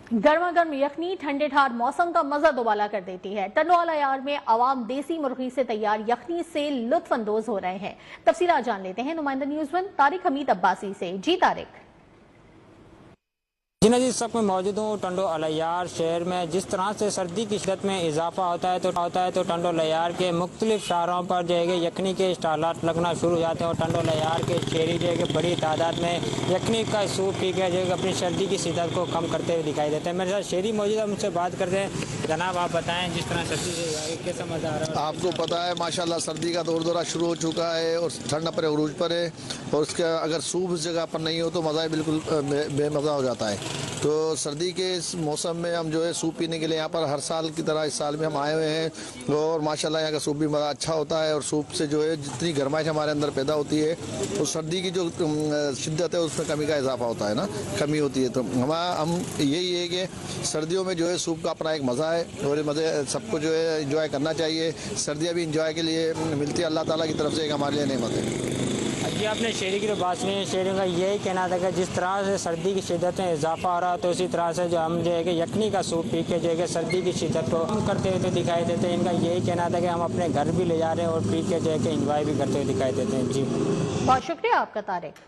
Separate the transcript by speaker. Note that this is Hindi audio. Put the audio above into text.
Speaker 1: गर्मा गर्म यखनी ठंडे ठार मौसम का मजा दोबाला कर देती है। टंडोला यार में आवाम देसी मुर्गी से तैयार यखनी से लुत्फ अंदोज हो रहे हैं। तफसीलात जान लेते हैं नुमाइंदा न्यूज़ वन तारिक हमीद अब्बासी से। जी तारिक।
Speaker 2: जी इस वक्त मैं मौजूद हूँ टंडोला यार शहर में। जिस तरह से सर्दी की शिदत में इजाफा होता है तो टंडोला यार के मुख्तलिफ शहरों पर जो है यखनी के स्टालात लगना शुरू हो जाते हैं और टंडोला यार के शहरी जो है बड़ी तादाद में यखनी का सूप पी के जो है अपनी सर्दी की शिदत को कम करते हुए दिखाई देते हैं। मेरे साथ शहरी मौजूद है, मुझसे बात करते हैं। जनाब आप बताएं, जिस तरह सर्दी से कैसा मजा आ रहा है?
Speaker 3: आपको पता है माशाल्लाह सर्दी का दौर दौरा शुरू हो चुका है और ठंड पर उरूज पर है और उसका अगर सूप उस जगह पर नहीं हो तो मज़ा बिल्कुल बेमज़ा हो जाता है। तो सर्दी के इस मौसम में हम जो है सूप पीने के लिए यहाँ पर हर साल की तरह इस साल में हम आए हुए हैं और माशाल्लाह यहाँ का सूप भी बड़ा अच्छा होता है और सूप से जो है जितनी गर्माइश हमारे अंदर पैदा होती है तो सर्दी की जो शिद्दत है उसमें कमी का इजाफा होता है ना, कमी होती है। तो हम यही है कि सर्दियों में जो है सूप का अपना एक मज़ा है और मज़े सबको जो है इंजॉय करना चाहिए। सर्दियाँ भी इंजॉय के लिए मिलती है, अल्लाह ताला की तरफ से एक हमारे लिए नेमत है।
Speaker 2: जी आपने शहरी की तो बात सुनी है, शहरियों का यही कहना था कि जिस तरह से सर्दी की शिद्दत में इजाफा हो रहा है तो उसी तरह से जो हम जो है कि यखनी का सूप पी के जो है सर्दी की शिद्दत को कम करते हुए तो दिखाई देते हैं। इनका यही कहना था कि हम अपने घर भी ले जा रहे हैं और पी के जो है कि इंजॉय भी करते हुए दिखाई देते हैं। जी
Speaker 1: बहुत शुक्रिया आपका तारिक।